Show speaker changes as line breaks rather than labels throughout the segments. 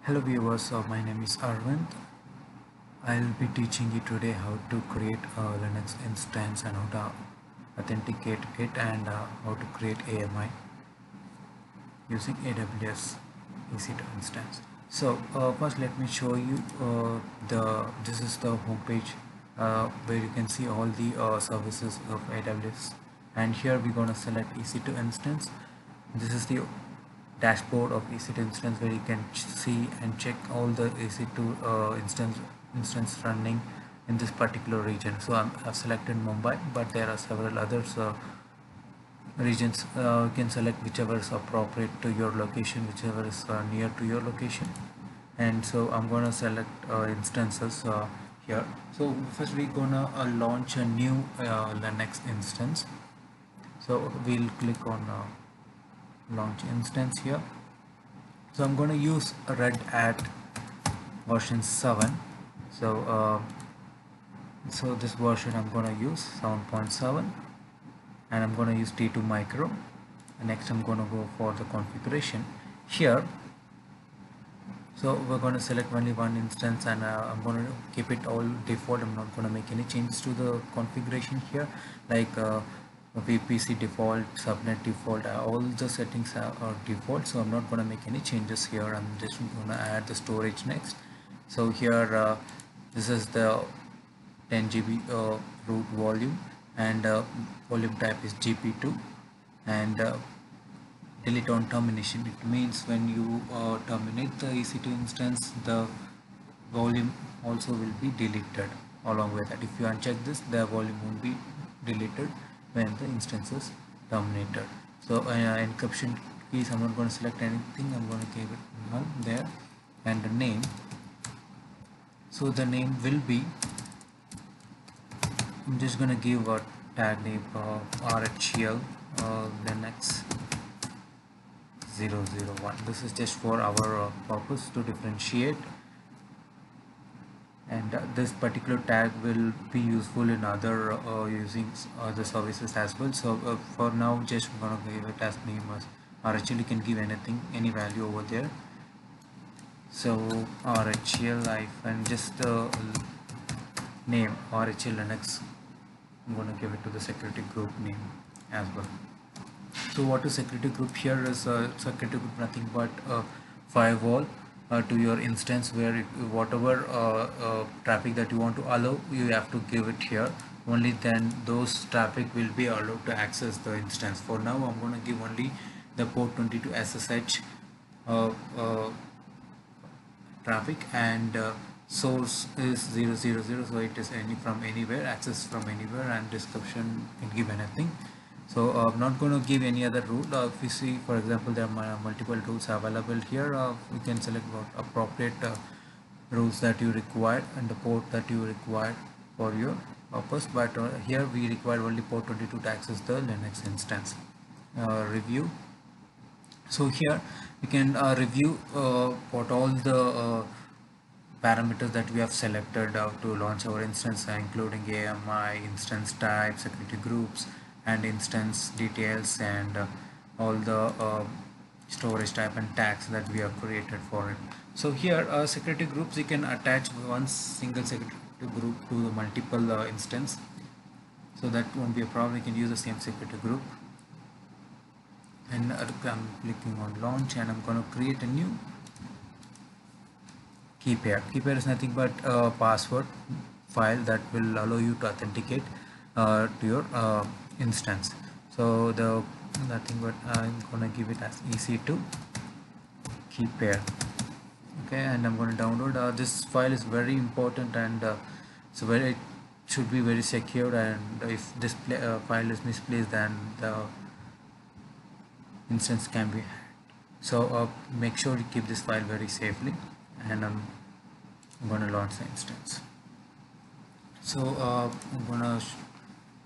Hello viewers, my name is Arvind. I'll be teaching you today how to create a Linux instance and how to authenticate it and how to create AMI using AWS EC2 instance. So first let me show you this is the homepage where you can see all the services of AWS, and here we're going to select EC2 instance. This is the dashboard of EC2 instance where you can see and check all the EC2 instance running in this particular region. So I've selected Mumbai, but there are several others regions. You can select whichever is appropriate to your location, whichever is near to your location. And so I'm gonna select instances here. So first we're gonna launch a new Linux instance. So we'll click on launch instance here. So I'm going to use Red Hat version 7. So this version I'm going to use 7.7, and I'm going to use T2 micro. And next I'm going to go for the configuration here. So we're going to select only one instance, and I'm going to keep it all default. I'm not going to make any changes to the configuration here, like VPC default, subnet default, all the settings are default, so I'm not going to make any changes here. I'm just going to add the storage next. So here this is the 10 GB root volume, and volume type is GP2, and delete on termination. It means when you terminate the EC2 instance, the volume also will be deleted along with that. If you uncheck this, the volume won't be deleted when the instance is terminated. So encryption keys, I'm not going to select anything. I'm going to give it none there, and the name. So the name will be, I'm just going to give a tag name of RHEL Linux 001. This is just for our purpose to differentiate, and this particular tag will be useful in other using other services as well. So for now, just I'm gonna give it as name as RHL. You can give anything, any value over there. So RHL and just the name RHL Linux, I'm gonna give it to the security group name as well. So what is security group? Here is security group nothing but a firewall to your instance, where whatever traffic that you want to allow, you have to give it here. Only then those traffic will be allowed to access the instance. For now I'm going to give only the port 22 SSH traffic, and source is 000, so it is any from anywhere, access from anywhere, and description can give anything. So I'm not going to give any other rule. If you see, for example, there are multiple rules available here. You can select what appropriate rules that you require and the port that you require for your purpose, but here we require only port 22 to access the Linux instance. Review. So here we can review what all the parameters that we have selected to launch our instance, including AMI, instance type, security groups, and instance details, and all the storage type and tags that we have created for it. So here security groups, you can attach one single security group to the multiple instance, so that won't be a problem. You can use the same security group. And I'm clicking on launch, and I'm going to create a new key pair. Key pair is nothing but a password file that will allow you to authenticate to your instance. So the nothing but I'm gonna give it as EC2 key pair. Okay, and I'm going to download. This file is very important, and so it should be very secure, and if this file is misplaced, then the instance can be hacked. So make sure you keep this file very safely, and I'm going to launch the instance. So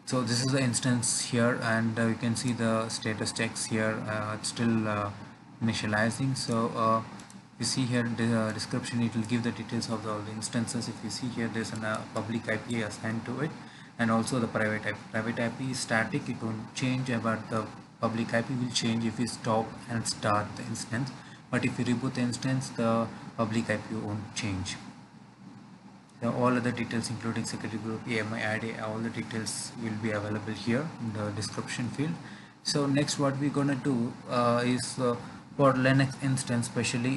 so this is the instance here, and you can see the status checks here. It's still initializing. So you see here the description, it will give the details of all the instances. If you see here, there's a public IP assigned to it, and also the private IP. Private IP is static, it won't change, but the public IP will change if you stop and start the instance. But if you reboot the instance, the public IP won't change. So all other details including security group, AMI ID, all the details will be available here in the description field. So next what we're gonna do is for Linux instance especially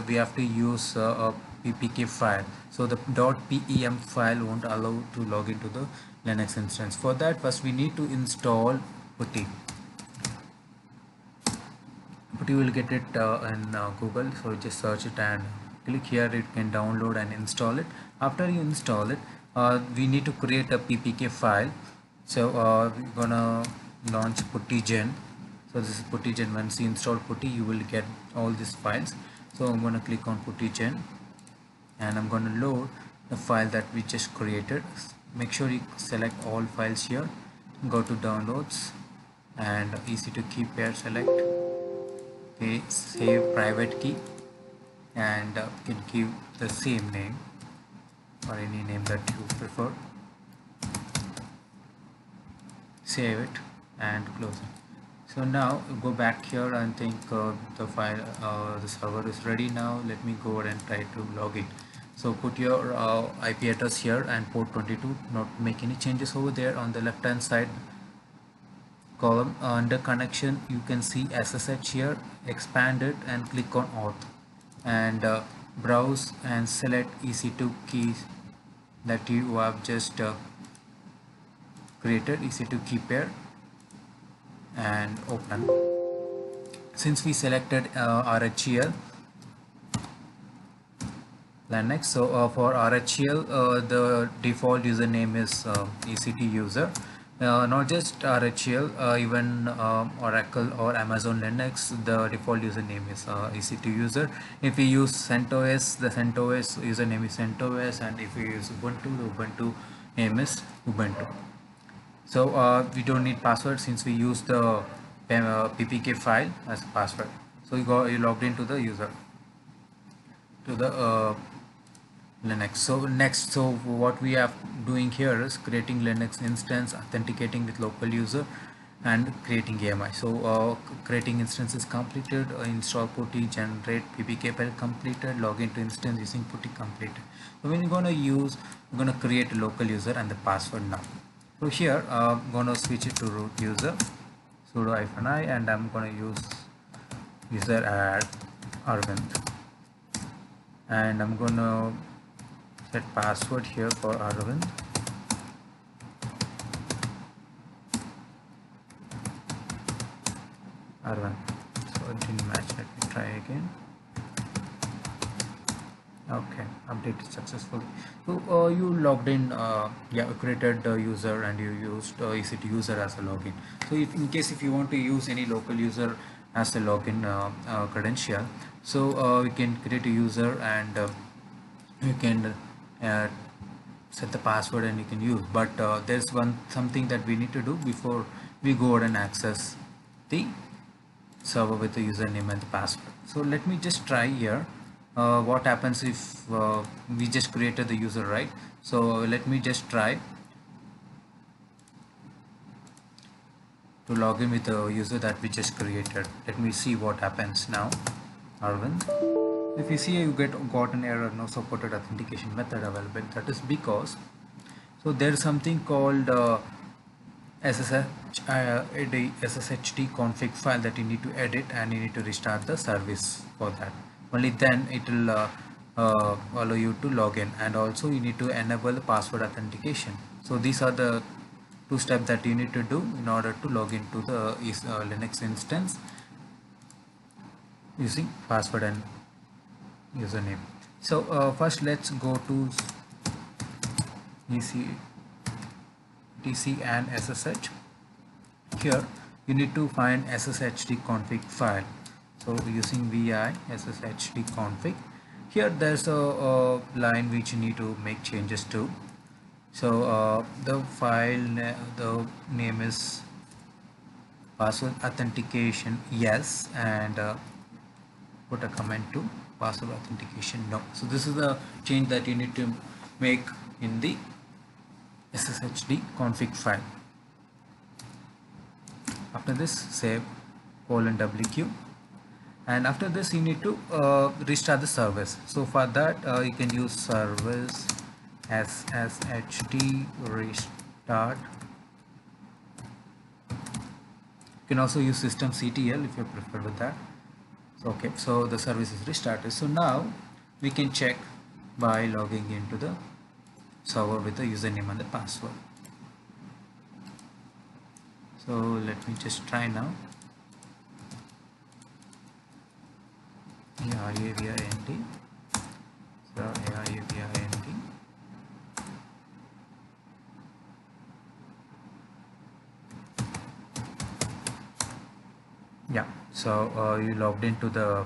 we have to use a ppk file. So the .pem file won't allow to log into the Linux instance. For that, first we need to install putty. But you will get it in Google, so just search it and click here. It can download and install it. After you install it, we need to create a ppk file. So we're gonna launch puttygen. So this is puttygen. Once you install putty, you will get all these files. So I'm gonna click on puttygen and I'm gonna load the file that we just created. Make sure you select all files here, go to downloads and EC2 key pair select. Okay, save private key and you can give the same name or any name that you prefer. Save it and close it. So now go back here and think the file, the server is ready now. Let me go ahead and try to log in. So put your IP address here and port 22. Not make any changes over there. On the left hand side column under connection you can see SSH here. Expand it and click on auth and browse and select EC2 keys that you have just created, EC2 key pair, and open. Since we selected RHEL Linux, so for RHEL the default username is EC2 user. Not just RHEL, even Oracle or Amazon Linux, the default username is EC2 user. If we use CentOS, the CentOS username is CentOS, and if we use Ubuntu, the Ubuntu name is Ubuntu. So we don't need password since we use the ppk file as a password. So you logged into the user to the Linux. So what we are doing here is creating Linux instance, authenticating with local user, and creating AMI. So creating instance is completed, install putty, generate ppk file completed, log into instance using putty completed. So when we're gonna create a local user and the password now. So here I'm gonna switch it to root user, sudo -i, and I'm gonna use user add Arvind, and I'm gonna set password here for Arvind. So it didn't match. Let me try again. Okay, updated successfully. So you logged in, yeah, created the user and you used EC2 user as a login. So if in case if you want to use any local user as a login credential, so we can create a user and you can set the password and you can use. But there's something that we need to do before we go ahead and access the server with the username and the password. So let me just try here. What happens if we just created the user, right? So let me just try to log in with the user that we just created. Let me see what happens now. Arvind, if you see you got an error, no supported authentication method available. That is because so there is something called SSHD config file that you need to edit, and you need to restart the service. For that only then it will allow you to log in, and also you need to enable the password authentication. So these are the two steps that you need to do in order to log into the Linux instance using password and username. So first let's go to etc and SSH. Here you need to find SSHD config file. So using vi SSHD config, here there's a line which you need to make changes to. So the file the name is password authentication yes, and put a comment to password authentication no. So this is the change that you need to make in the SSHD config file. After this, save :wq, and after this you need to restart the service. So for that you can use service sshd restart. You can also use systemctl if you prefer with that. So, okay, so the service is restarted. So now we can check by logging into the server with the username and the password. So let me just try now. ARAVIND. So ARAVIND. Yeah, so you logged into the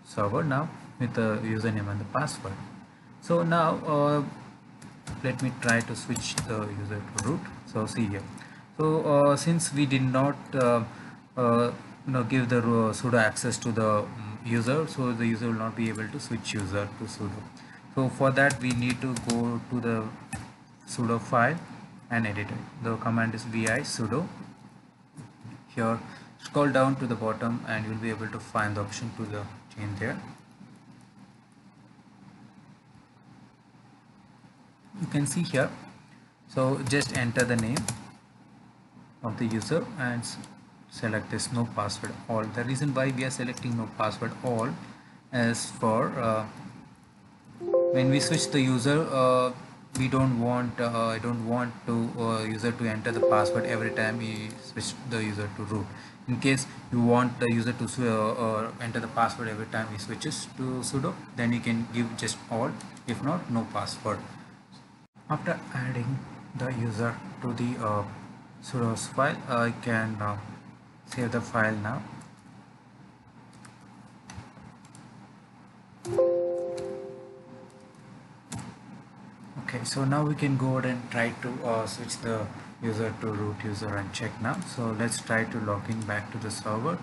server now with the username and the password. So now let me try to switch the user to root. So see here. So since we did not give the sudo access to the user, so the user will not be able to switch user to sudo. So for that we need to go to the sudo file and edit it. The command is vi sudo. Here scroll down to the bottom and you will be able to find the option to the change there. You can see here. So just enter the name of the user and select this no password all. The reason why we are selecting no password all is for when we switch the user, we don't want I don't want to user to enter the password every time we switch the user to root. In case you want the user to enter the password every time he switches to sudo, then you can give just all, if not no password. After adding the user to the sudo's file, I can save the file now. Okay, so now we can go ahead and try to switch the user to root user and check now. So let's try to log in back to the server.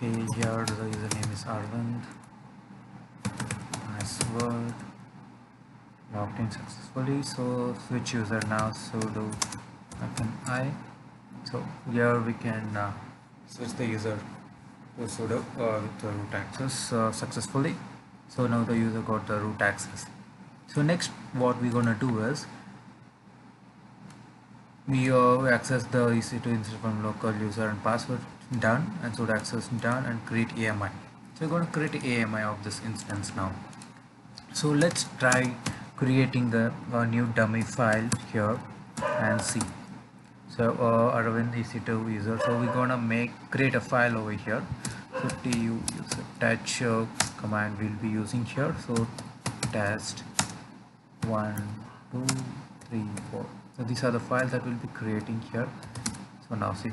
Okay, here the username is Arvind, password, logged in successfully. So switch user now, sudo I. So here we can switch the user to sudo with the root access successfully. So now the user got the root access. So next what we're gonna do is we access the EC2 instance from local user and password done, and sudo access done, and create AMI. So we're going to create AMI of this instance now. So let's try creating the new dummy file here and see. So Arvind EC2 user, so we're gonna create a file over here. So tu user touch command we'll be using here. So test 1 2 3 4. So these are the files that we'll be creating here. So now see,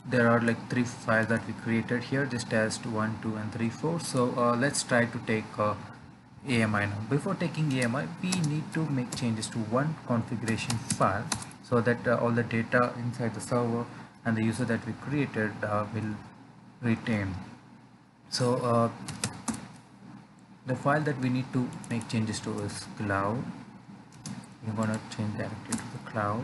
there are like 3 files that we created here, just test 1 2 and 3 4. So let's try to take AMI now. Before taking AMI, we need to make changes to one configuration file so that all the data inside the server and the user that we created will retain. So the file that we need to make changes to is cloud. We're gonna change directly to the cloud,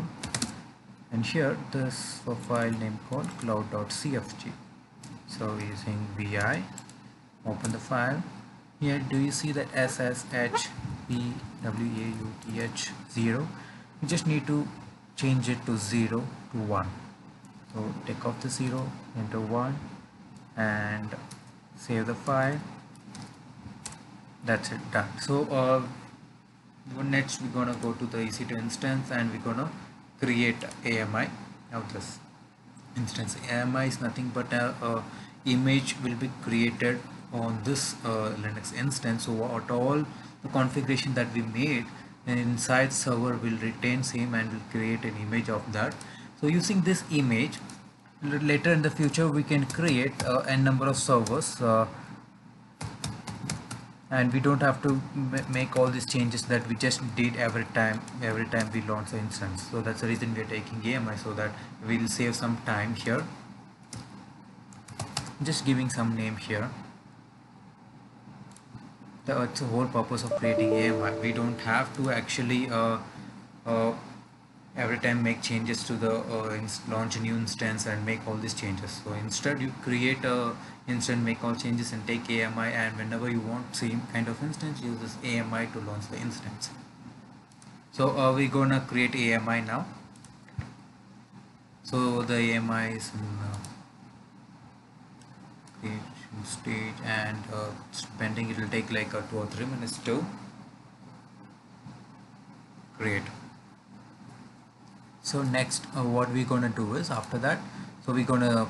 and here this file name called cloud.cfg. So using vi, open the file. Here do you see that sshpwauth0? You just need to change it to 0 to 1. So take off the 0, enter 1 and save the file. That's it, done. So next we're gonna go to the EC2 instance and we're gonna create AMI of this instance. AMI is nothing but a image will be created on this Linux instance. So what all the configuration that we made inside server will retain same and will create an image of that. So using this image, later in the future we can create n number of servers, and we don't have to make all these changes that we just did every time we launch the instance. So that's the reason we are taking AMI, so that we'll save some time here. just giving some name here. It's the whole purpose of creating AMI. We don't have to actually uh, every time make changes to the launch a new instance and make all these changes. So instead you create a instance, make all changes and take AMI, and whenever you want same kind of instance, use this AMI to launch the instance. So we're gonna create AMI now. So the AMI is in creation stage, and pending. It will take like 2 or 3 minutes to create. So next what we're gonna do is, after that, so we're gonna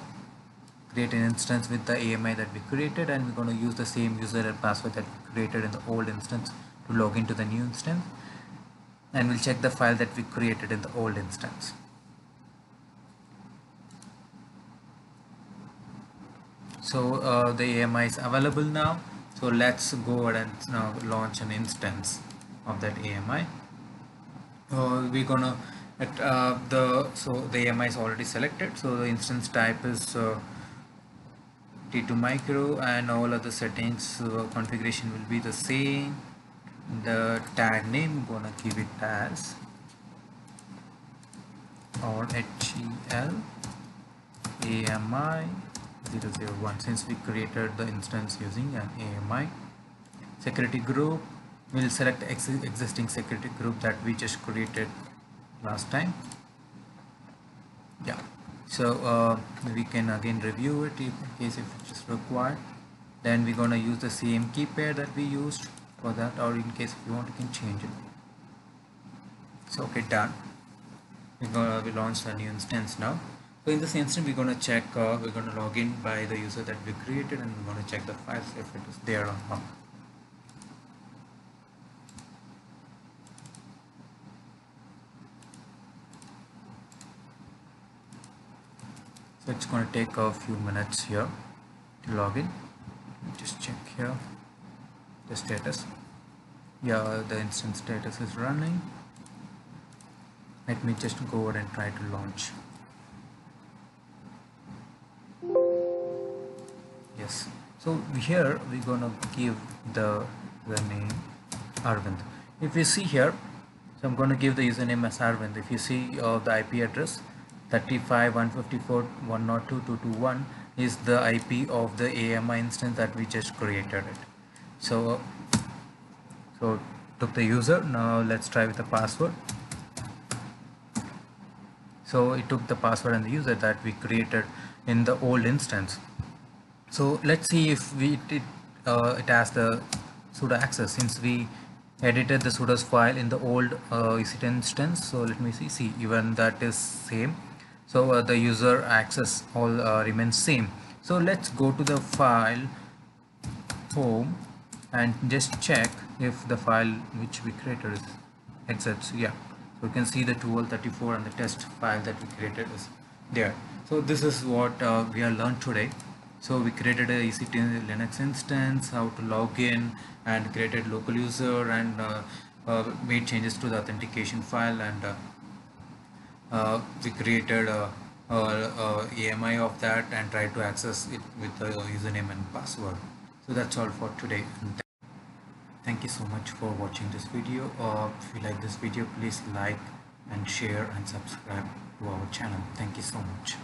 create an instance with the AMI that we created, and we're going to use the same user and password that we created in the old instance to log into the new instance, and we'll check the file that we created in the old instance. So the AMI is available now, so let's go ahead and now launch an instance of that AMI. We're gonna so the AMI is already selected, so the instance type is T2 micro, and all other settings configuration will be the same. The tag name, I'm gonna give it as or HEL AMI 001, since we created the instance using an AMI. Security group, we'll select existing security group that we just created last time. Yeah, so we can again review it in case if it's just required. Then we're gonna use the same key pair that we used for that, or in case if you want, you can change it. So okay, done. We launch the new instance now. So in this instance, we're gonna check. We're gonna log in by the user that we created, and we're gonna check the files if it is there or not. So it's going to take a few minutes here to log in. Just check here the status. Yeah, the instance status is running. Let me just go ahead and try to launch. Yes. So here we're gonna give the name Arvind. If you see here, so I'm going to give the username as Arvind. If you see the IP address 35.154.102.221 is the IP of the AMI instance that we just created it. So took the user. Now let's try with the password. So it took the password and the user that we created in the old instance. So let's see if it has the sudo access, since we edited the sudo's file in the old EC2 instance. So let me see even that is same. So the user access all remains same. So let's go to the file home and just check if the file which we created is exists. Yeah, so you can see the 1234 and the test file that we created is there. So this is what we have learned today. So we created a EC2 Linux instance, how to log in, and created local user, and made changes to the authentication file, and we created AMI of that and tried to access it with the username and password. So that's all for today. Thank you so much for watching this video. If you like this video, please like and share and subscribe to our channel. Thank you so much.